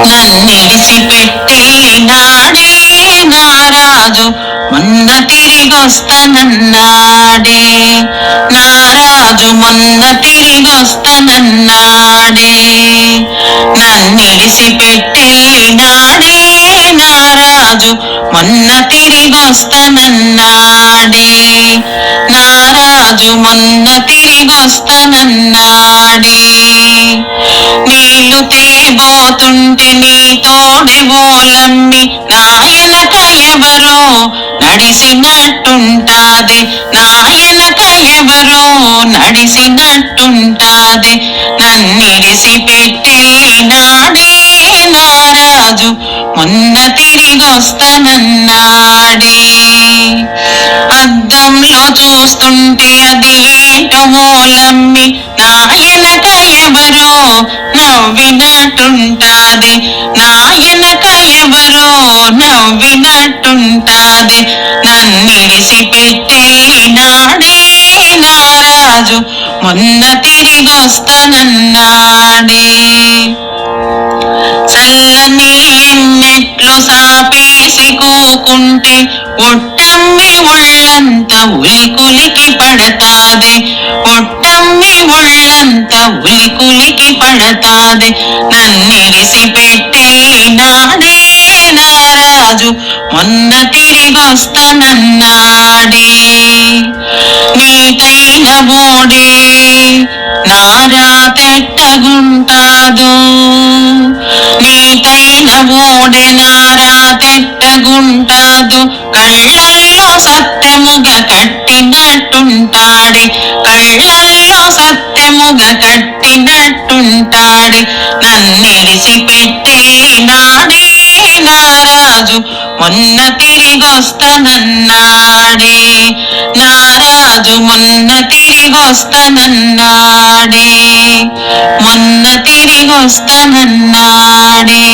నన్నిడిసిపెట్టెళ్ళినాడే నారాజు మొన్న తిరిగొస్తనన్నాడే. నారాజు మొన్న తిరిగొస్తనన్నాడే. నన్నిడిసిపెట్టెళ్ళినాడే నారాజు మొన్న తిరిగొస్తనన్నాడే. నారాజు మొన్న తిరిగొస్తనన్నాడే. నీళ్లు తేబోతుంటే నీ తోడెవోలమ్మి నాయనక ఎవరో నడిసినట్టుంటాది. నాయనక ఎవరో నడిసినట్టుంటాది. నన్నిడిసిపెట్టెళ్ళినాడే నారాజు మొన్న తిరిగొస్తనన్నాడే. అద్దంలో చూస్తుంటే అది ఏంటో ఓలమ్మి నాయనక ఎవరో నవ్వినట్టుంటాది. నాయనక ఎవరో నవ్వినట్టుంటాది. నన్నిడిసిపెట్టెళ్ళినాడే నారాజు మొన్న తిరిగొస్తనన్నాడే. చల్లని ఎన్నెట్లో సాపేసి కూకుంటే ఒట్టమ్మి ఒళ్ళంతా ఉలికులికి పడతాది. ఒట్టమ్మి ఒళ్ళంతా ఉలికులికి పడతాది. నన్నిడిసిపెట్టెళ్ళినాడే నారాజు మొన్న తిరిగొస్తనన్నాడే. నీటైన ఓడే నారాతెట్టగుంటాదో. నీటైన ఓడే నారాతెట్టగుంటాదు. కళ్ళల్లో సత్యముగ కట్టినట్టుంటాడే. కళ్ళల్లో సత్యముగ కట్టినట్టుంటాడే. నన్నిడిసిపెట్టెళ్ళినాడే నారాజు మొన్న తిరిగొస్తనన్నాడే. నారాజు మొన్న తిరిగొస్తనన్నాడే. మొన్న తిరిగొస్తనన్నాడే.